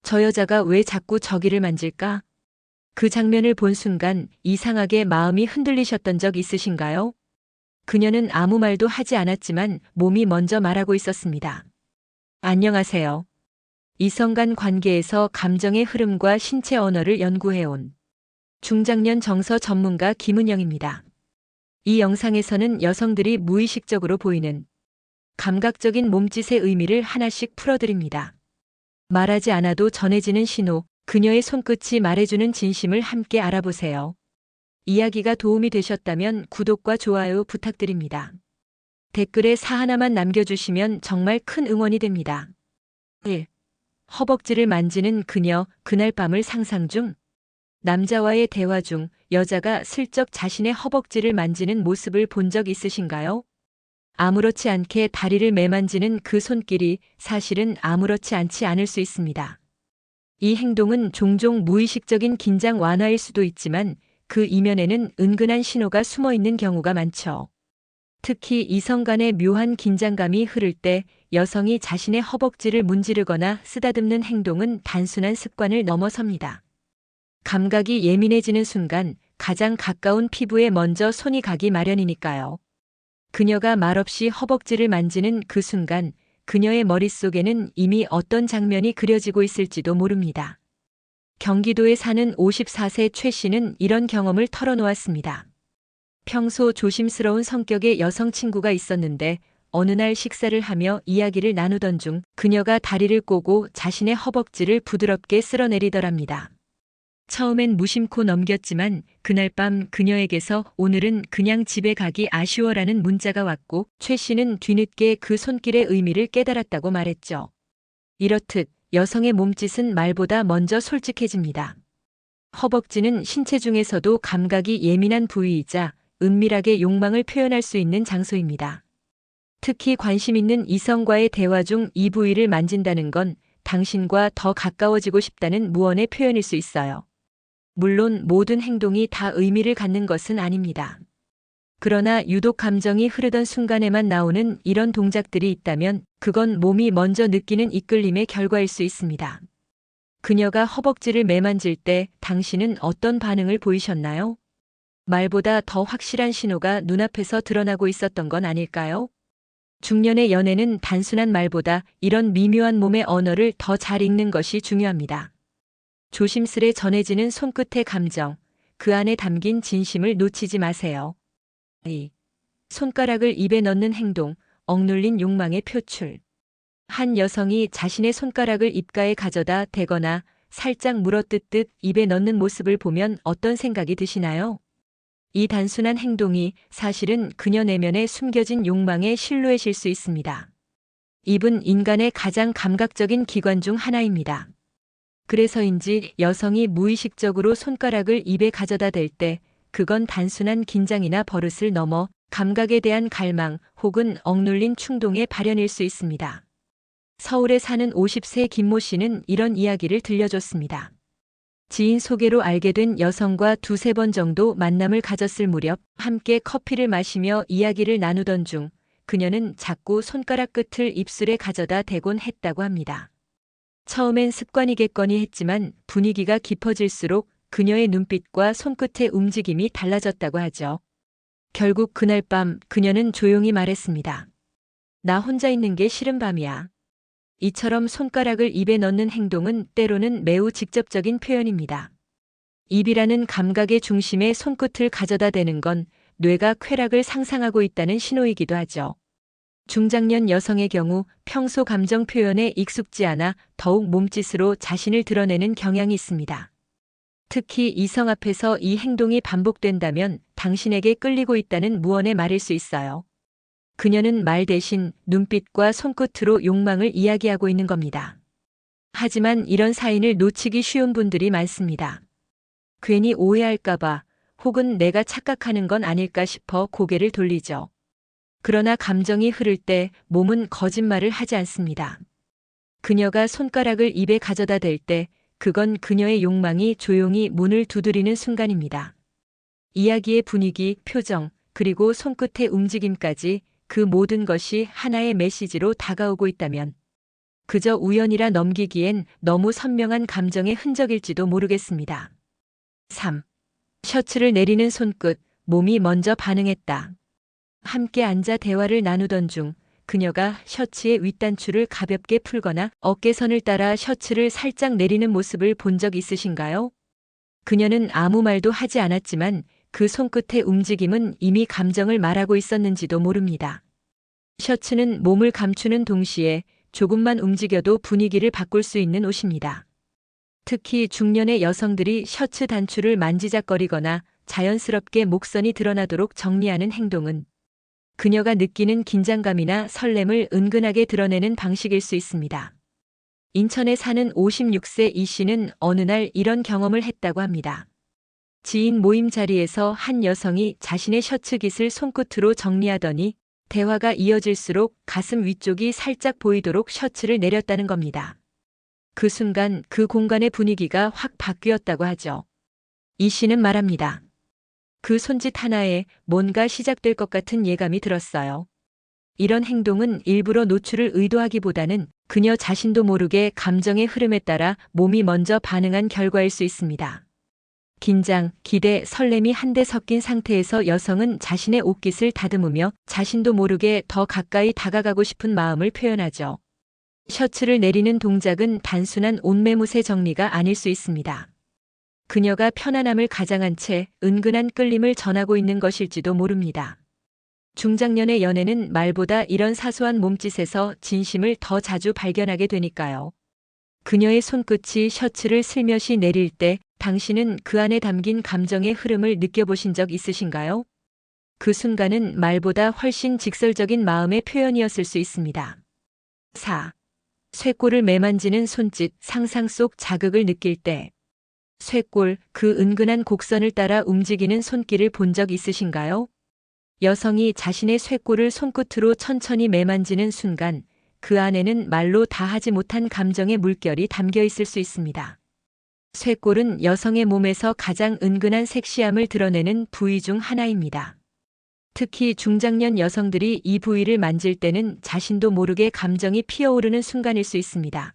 저 여자가 왜 자꾸 저기를 만질까? 그 장면을 본 순간 이상하게 마음이 흔들리셨던 적 있으신가요? 그녀는 아무 말도 하지 않았지만 몸이 먼저 말하고 있었습니다. 안녕하세요. 이성 간 관계에서 감정의 흐름과 신체 언어를 연구해온 중장년 정서 전문가 김은영입니다. 이 영상에서는 여성들이 무의식적으로 보이는 감각적인 몸짓의 의미를 하나씩 풀어드립니다. 말하지 않아도 전해지는 신호, 그녀의 손끝이 말해주는 진심을 함께 알아보세요. 이야기가 도움이 되셨다면 구독과 좋아요 부탁드립니다. 댓글에 사 하나만 남겨주시면 정말 큰 응원이 됩니다. 1. 허벅지를 만지는 그녀, 그날 밤을 상상 중. 남자와의 대화 중 여자가 슬쩍 자신의 허벅지를 만지는 모습을 본 적 있으신가요? 아무렇지 않게 다리를 매만지는 그 손길이 사실은 아무렇지 않지 않을 수 있습니다. 이 행동은 종종 무의식적인 긴장 완화일 수도 있지만 그 이면에는 은근한 신호가 숨어 있는 경우가 많죠. 특히 이성 간의 묘한 긴장감이 흐를 때 여성이 자신의 허벅지를 문지르거나 쓰다듬는 행동은 단순한 습관을 넘어섭니다. 감각이 예민해지는 순간 가장 가까운 피부에 먼저 손이 가기 마련이니까요. 그녀가 말없이 허벅지를 만지는 그 순간 그녀의 머릿속에는 이미 어떤 장면이 그려지고 있을지도 모릅니다. 경기도에 사는 54세 최 씨는 이런 경험을 털어놓았습니다. 평소 조심스러운 성격의 여성 친구가 있었는데 어느 날 식사를 하며 이야기를 나누던 중 그녀가 다리를 꼬고 자신의 허벅지를 부드럽게 쓸어내리더랍니다. 처음엔 무심코 넘겼지만 그날 밤 그녀에게서 오늘은 그냥 집에 가기 아쉬워라는 문자가 왔고 최 씨는 뒤늦게 그 손길의 의미를 깨달았다고 말했죠. 이렇듯 여성의 몸짓은 말보다 먼저 솔직해집니다. 허벅지는 신체 중에서도 감각이 예민한 부위이자 은밀하게 욕망을 표현할 수 있는 장소입니다. 특히 관심 있는 이성과의 대화 중 이 부위를 만진다는 건 당신과 더 가까워지고 싶다는 무언의 표현일 수 있어요. 물론 모든 행동이 다 의미를 갖는 것은 아닙니다. 그러나 유독 감정이 흐르던 순간에만 나오는 이런 동작들이 있다면 그건 몸이 먼저 느끼는 이끌림의 결과일 수 있습니다. 그녀가 허벅지를 매만질 때 당신은 어떤 반응을 보이셨나요? 말보다 더 확실한 신호가 눈앞에서 드러나고 있었던 건 아닐까요? 중년의 연애는 단순한 말보다 이런 미묘한 몸의 언어를 더 잘 읽는 것이 중요합니다. 조심스레 전해지는 손끝의 감정, 그 안에 담긴 진심을 놓치지 마세요. 2. 손가락을 입에 넣는 행동, 억눌린 욕망의 표출. 한 여성이 자신의 손가락을 입가에 가져다 대거나 살짝 물어뜯듯 입에 넣는 모습을 보면 어떤 생각이 드시나요? 이 단순한 행동이 사실은 그녀 내면에 숨겨진 욕망의 실루엣일 수 있습니다. 입은 인간의 가장 감각적인 기관 중 하나입니다. 그래서인지 여성이 무의식적으로 손가락을 입에 가져다 댈 때 그건 단순한 긴장이나 버릇을 넘어 감각에 대한 갈망 혹은 억눌린 충동의 발현일 수 있습니다. 서울에 사는 50세 김모 씨는 이런 이야기를 들려줬습니다. 지인 소개로 알게 된 여성과 두세 번 정도 만남을 가졌을 무렵 함께 커피를 마시며 이야기를 나누던 중 그녀는 자꾸 손가락 끝을 입술에 가져다 대곤 했다고 합니다. 처음엔 습관이겠거니 했지만 분위기가 깊어질수록 그녀의 눈빛과 손끝의 움직임이 달라졌다고 하죠. 결국 그날 밤 그녀는 조용히 말했습니다. 나 혼자 있는 게 싫은 밤이야. 이처럼 손가락을 입에 넣는 행동은 때로는 매우 직접적인 표현입니다. 입이라는 감각의 중심에 손끝을 가져다 대는 건 뇌가 쾌락을 상상하고 있다는 신호이기도 하죠. 중장년 여성의 경우 평소 감정 표현에 익숙지 않아 더욱 몸짓으로 자신을 드러내는 경향이 있습니다. 특히 이성 앞에서 이 행동이 반복된다면 당신에게 끌리고 있다는 무언의 말일 수 있어요. 그녀는 말 대신 눈빛과 손끝으로 욕망을 이야기하고 있는 겁니다. 하지만 이런 사인을 놓치기 쉬운 분들이 많습니다. 괜히 오해할까봐 혹은 내가 착각하는 건 아닐까 싶어 고개를 돌리죠. 그러나 감정이 흐를 때 몸은 거짓말을 하지 않습니다. 그녀가 손가락을 입에 가져다 댈 때 그건 그녀의 욕망이 조용히 문을 두드리는 순간입니다. 이야기의 분위기, 표정, 그리고 손끝의 움직임까지 그 모든 것이 하나의 메시지로 다가오고 있다면 그저 우연이라 넘기기엔 너무 선명한 감정의 흔적일지도 모르겠습니다. 3. 셔츠를 내리는 손끝, 몸이 먼저 반응했다. 함께 앉아 대화를 나누던 중 그녀가 셔츠의 윗단추를 가볍게 풀거나 어깨선을 따라 셔츠를 살짝 내리는 모습을 본 적 있으신가요? 그녀는 아무 말도 하지 않았지만 그 손끝의 움직임은 이미 감정을 말하고 있었는지도 모릅니다. 셔츠는 몸을 감추는 동시에 조금만 움직여도 분위기를 바꿀 수 있는 옷입니다. 특히 중년의 여성들이 셔츠 단추를 만지작거리거나 자연스럽게 목선이 드러나도록 정리하는 행동은 그녀가 느끼는 긴장감이나 설렘을 은근하게 드러내는 방식일 수 있습니다. 인천에 사는 56세 이 씨는 어느 날 이런 경험을 했다고 합니다. 지인 모임 자리에서 한 여성이 자신의 셔츠 깃을 손끝으로 정리하더니 대화가 이어질수록 가슴 위쪽이 살짝 보이도록 셔츠를 내렸다는 겁니다. 그 순간 그 공간의 분위기가 확 바뀌었다고 하죠. 이 씨는 말합니다. 그 손짓 하나에 뭔가 시작될 것 같은 예감이 들었어요. 이런 행동은 일부러 노출을 의도하기보다는 그녀 자신도 모르게 감정의 흐름에 따라 몸이 먼저 반응한 결과일 수 있습니다. 긴장, 기대, 설렘이 한데 섞인 상태에서 여성은 자신의 옷깃을 다듬으며 자신도 모르게 더 가까이 다가가고 싶은 마음을 표현하죠. 셔츠를 내리는 동작은 단순한 옷매무새 정리가 아닐 수 있습니다. 그녀가 편안함을 가장한 채 은근한 끌림을 전하고 있는 것일지도 모릅니다. 중장년의 연애는 말보다 이런 사소한 몸짓에서 진심을 더 자주 발견하게 되니까요. 그녀의 손끝이 셔츠를 슬며시 내릴 때 당신은 그 안에 담긴 감정의 흐름을 느껴보신 적 있으신가요? 그 순간은 말보다 훨씬 직설적인 마음의 표현이었을 수 있습니다. 4. 쇄골을 매만지는 손짓, 상상 속 자극을 느낄 때. 쇄골, 그 은근한 곡선을 따라 움직이는 손길을 본 적 있으신가요? 여성이 자신의 쇄골을 손끝으로 천천히 매만지는 순간 그 안에는 말로 다 하지 못한 감정의 물결이 담겨 있을 수 있습니다. 쇄골은 여성의 몸에서 가장 은근한 섹시함을 드러내는 부위 중 하나입니다. 특히 중장년 여성들이 이 부위를 만질 때는 자신도 모르게 감정이 피어오르는 순간일 수 있습니다.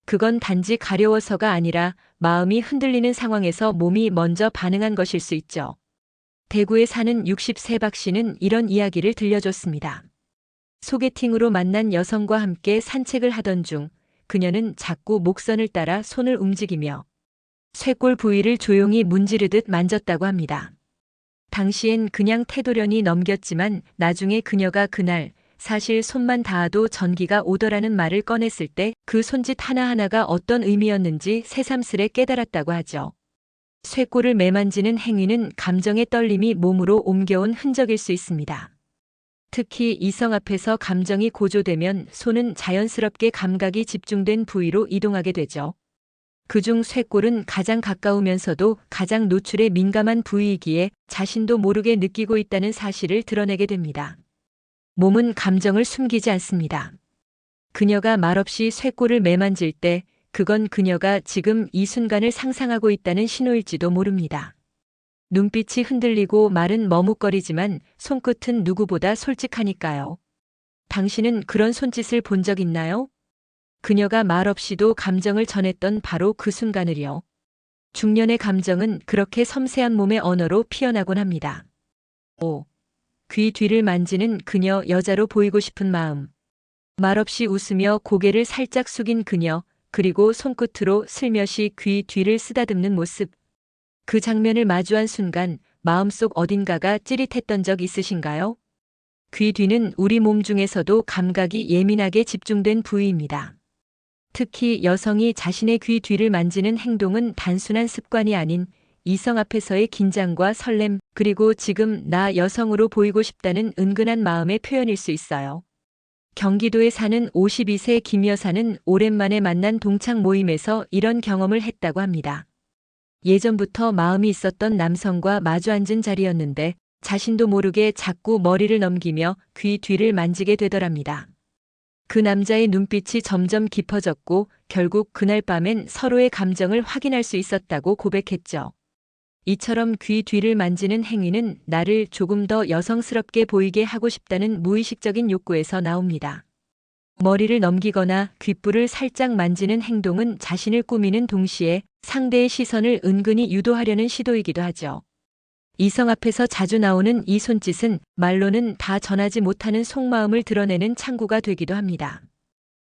그건 단지 가려워서가 아니라 마음이 흔들리는 상황에서 몸이 먼저 반응한 것일 수 있죠. 대구에 사는 60세 박 씨는 이런 이야기를 들려줬습니다. 소개팅으로 만난 여성과 함께 산책을 하던 중 그녀는 자꾸 목선을 따라 손을 움직이며 쇄골 부위를 조용히 문지르듯 만졌다고 합니다. 당시엔 그냥 태도련이 넘겼지만 나중에 그녀가 그날 사실 손만 닿아도 전기가 오더라는 말을 꺼냈을 때 그 손짓 하나하나가 어떤 의미였는지 새삼스레 깨달았다고 하죠. 쇄골을 매만지는 행위는 감정의 떨림이 몸으로 옮겨온 흔적일 수 있습니다. 특히 이성 앞에서 감정이 고조되면 손은 자연스럽게 감각이 집중된 부위로 이동하게 되죠. 그중 쇄골은 가장 가까우면서도 가장 노출에 민감한 부위이기에 자신도 모르게 느끼고 있다는 사실을 드러내게 됩니다. 몸은 감정을 숨기지 않습니다. 그녀가 말없이 쇄골을 매만질 때 그건 그녀가 지금 이 순간을 상상하고 있다는 신호일지도 모릅니다. 눈빛이 흔들리고 말은 머뭇거리지만 손끝은 누구보다 솔직하니까요. 당신은 그런 손짓을 본 적 있나요? 그녀가 말없이도 감정을 전했던 바로 그 순간을요. 중년의 감정은 그렇게 섬세한 몸의 언어로 피어나곤 합니다. 5. 귀 뒤를 만지는 그녀, 여자로 보이고 싶은 마음. 말없이 웃으며 고개를 살짝 숙인 그녀, 그리고 손끝으로 슬며시 귀 뒤를 쓰다듬는 모습. 그 장면을 마주한 순간 마음속 어딘가가 찌릿했던 적 있으신가요? 귀 뒤는 우리 몸 중에서도 감각이 예민하게 집중된 부위입니다. 특히 여성이 자신의 귀 뒤를 만지는 행동은 단순한 습관이 아닌 이성 앞에서의 긴장과 설렘, 그리고 지금 나 여성으로 보이고 싶다는 은근한 마음의 표현일 수 있어요. 경기도에 사는 52세 김 여사는 오랜만에 만난 동창 모임에서 이런 경험을 했다고 합니다. 예전부터 마음이 있었던 남성과 마주 앉은 자리였는데 자신도 모르게 자꾸 머리를 넘기며 귀 뒤를 만지게 되더랍니다. 그 남자의 눈빛이 점점 깊어졌고 결국 그날 밤엔 서로의 감정을 확인할 수 있었다고 고백했죠. 이처럼 귀 뒤를 만지는 행위는 나를 조금 더 여성스럽게 보이게 하고 싶다는 무의식적인 욕구에서 나옵니다. 머리를 넘기거나 귓불을 살짝 만지는 행동은 자신을 꾸미는 동시에 상대의 시선을 은근히 유도하려는 시도이기도 하죠. 이성 앞에서 자주 나오는 이 손짓은 말로는 다 전하지 못하는 속마음을 드러내는 창구가 되기도 합니다.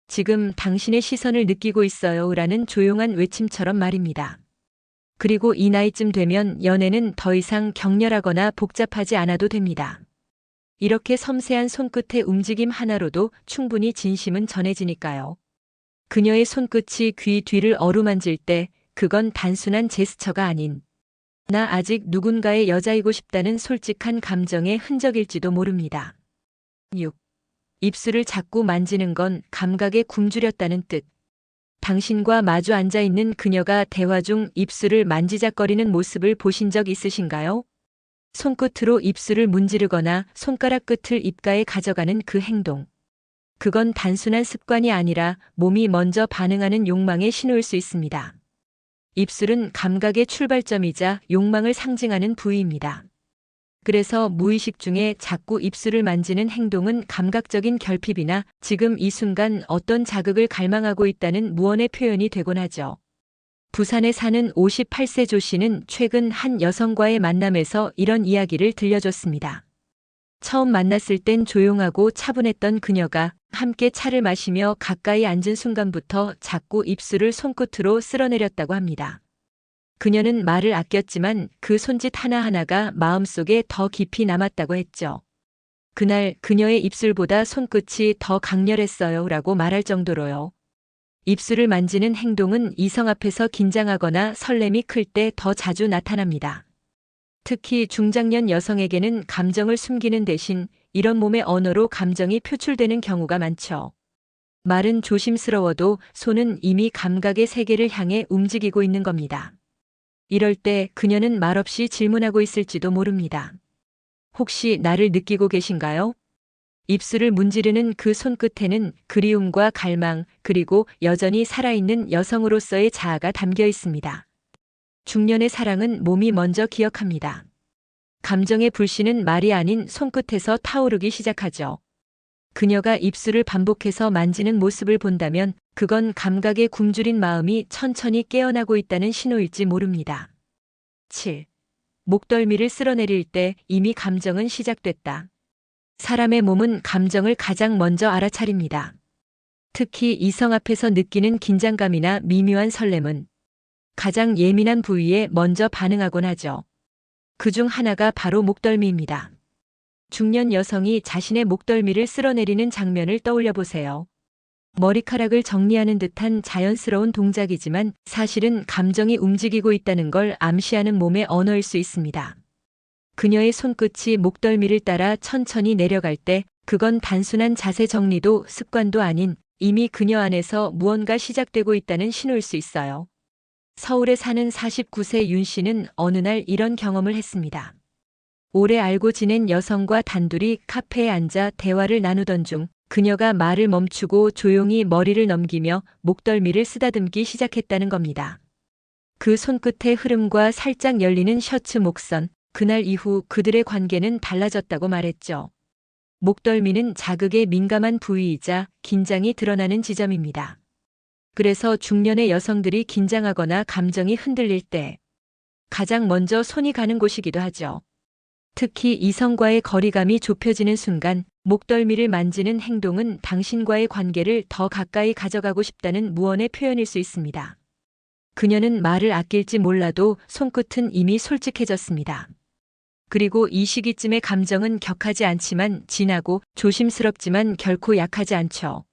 지금 당신의 시선을 느끼고 있어요 라는 조용한 외침처럼 말입니다. 그리고 이 나이쯤 되면 연애는 더 이상 격렬하거나 복잡하지 않아도 됩니다. 이렇게 섬세한 손끝의 움직임 하나로도 충분히 진심은 전해지니까요. 그녀의 손끝이 귀 뒤를 어루만질 때 그건 단순한 제스처가 아닌 나 아직 누군가의 여자이고 싶다는 솔직한 감정의 흔적일지도 모릅니다. 6. 입술을 자꾸 만지는 건 감각에 굶주렸다는 뜻. 당신과 마주 앉아 있는 그녀가 대화 중 입술을 만지작거리는 모습을 보신 적 있으신가요? 손끝으로 입술을 문지르거나 손가락 끝을 입가에 가져가는 그 행동. 그건 단순한 습관이 아니라 몸이 먼저 반응하는 욕망의 신호일 수 있습니다. 입술은 감각의 출발점이자 욕망을 상징하는 부위입니다. 그래서 무의식 중에 자꾸 입술을 만지는 행동은 감각적인 결핍이나 지금 이 순간 어떤 자극을 갈망하고 있다는 무언의 표현이 되곤 하죠. 부산에 사는 58세 조 씨는 최근 한 여성과의 만남에서 이런 이야기를 들려줬습니다. 처음 만났을 땐 조용하고 차분했던 그녀가 함께 차를 마시며 가까이 앉은 순간부터 자꾸 입술을 손끝으로 쓸어내렸다고 합니다. 그녀는 말을 아꼈지만 그 손짓 하나하나가 마음속에 더 깊이 남았다고 했죠. 그날 그녀의 입술보다 손끝이 더 강렬했어요 라고 말할 정도로요. 입술을 만지는 행동은 이성 앞에서 긴장하거나 설렘이 클 때 더 자주 나타납니다. 특히 중장년 여성에게는 감정을 숨기는 대신 이런 몸의 언어로 감정이 표출되는 경우가 많죠. 말은 조심스러워도 손은 이미 감각의 세계를 향해 움직이고 있는 겁니다. 이럴 때 그녀는 말없이 질문하고 있을지도 모릅니다. 혹시 나를 느끼고 계신가요? 입술을 문지르는 그 손끝에는 그리움과 갈망, 그리고 여전히 살아있는 여성으로서의 자아가 담겨 있습니다. 중년의 사랑은 몸이 먼저 기억합니다. 감정의 불씨는 말이 아닌 손끝에서 타오르기 시작하죠. 그녀가 입술을 반복해서 만지는 모습을 본다면 그건 감각에 굶주린 마음이 천천히 깨어나고 있다는 신호일지 모릅니다. 7. 목덜미를 쓸어내릴 때 이미 감정은 시작됐다. 사람의 몸은 감정을 가장 먼저 알아차립니다. 특히 이성 앞에서 느끼는 긴장감이나 미묘한 설렘은 가장 예민한 부위에 먼저 반응하곤 하죠. 그중 하나가 바로 목덜미입니다. 중년 여성이 자신의 목덜미를 쓸어내리는 장면을 떠올려 보세요. 머리카락을 정리하는 듯한 자연스러운 동작이지만 사실은 감정이 움직이고 있다는 걸 암시하는 몸의 언어일 수 있습니다. 그녀의 손끝이 목덜미를 따라 천천히 내려갈 때 그건 단순한 자세 정리도 습관도 아닌 이미 그녀 안에서 무언가 시작되고 있다는 신호일 수 있어요. 서울에 사는 49세 윤 씨는 어느 날 이런 경험을 했습니다. 오래 알고 지낸 여성과 단둘이 카페에 앉아 대화를 나누던 중 그녀가 말을 멈추고 조용히 머리를 넘기며 목덜미를 쓰다듬기 시작했다는 겁니다. 그 손끝의 흐름과 살짝 열리는 셔츠 목선, 그날 이후 그들의 관계는 달라졌다고 말했죠. 목덜미는 자극에 민감한 부위이자 긴장이 드러나는 지점입니다. 그래서 중년의 여성들이 긴장하거나 감정이 흔들릴 때 가장 먼저 손이 가는 곳이기도 하죠. 특히 이성과의 거리감이 좁혀지는 순간 목덜미를 만지는 행동은 당신과의 관계를 더 가까이 가져가고 싶다는 무언의 표현일 수 있습니다. 그녀는 말을 아낄지 몰라도 손끝은 이미 솔직해졌습니다. 그리고 이 시기쯤의 감정은 격하지 않지만 진하고 조심스럽지만 결코 약하지 않죠.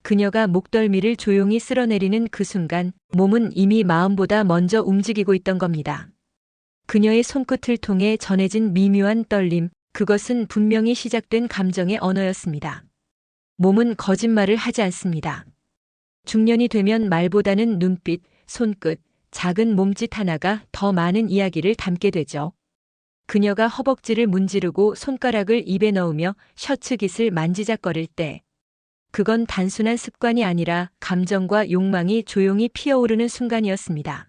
그녀가 목덜미를 조용히 쓸어내리는 그 순간 몸은 이미 마음보다 먼저 움직이고 있던 겁니다. 그녀의 손끝을 통해 전해진 미묘한 떨림, 그것은 분명히 시작된 감정의 언어였습니다. 몸은 거짓말을 하지 않습니다. 중년이 되면 말보다는 눈빛, 손끝, 작은 몸짓 하나가 더 많은 이야기를 담게 되죠. 그녀가 허벅지를 문지르고 손가락을 입에 넣으며 셔츠 깃을 만지작거릴 때 그건 단순한 습관이 아니라 감정과 욕망이 조용히 피어오르는 순간이었습니다.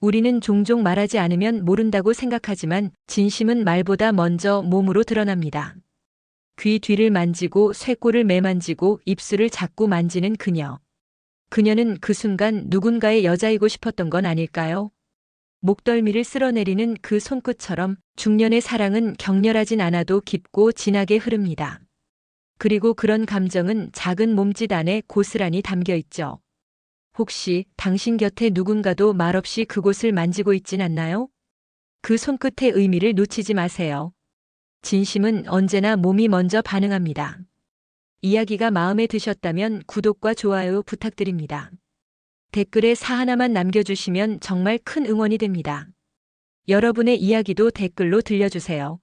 우리는 종종 말하지 않으면 모른다고 생각하지만 진심은 말보다 먼저 몸으로 드러납니다. 귀 뒤를 만지고 쇄골을 매만지고 입술을 자꾸 만지는 그녀. 그녀는 그 순간 누군가의 여자이고 싶었던 건 아닐까요? 목덜미를 쓸어내리는 그 손끝처럼 중년의 사랑은 격렬하진 않아도 깊고 진하게 흐릅니다. 그리고 그런 감정은 작은 몸짓 안에 고스란히 담겨 있죠. 혹시 당신 곁에 누군가도 말없이 그곳을 만지고 있진 않나요? 그 손끝의 의미를 놓치지 마세요. 진심은 언제나 몸이 먼저 반응합니다. 이야기가 마음에 드셨다면 구독과 좋아요 부탁드립니다. 댓글에 사 하나만 남겨주시면 정말 큰 응원이 됩니다. 여러분의 이야기도 댓글로 들려주세요.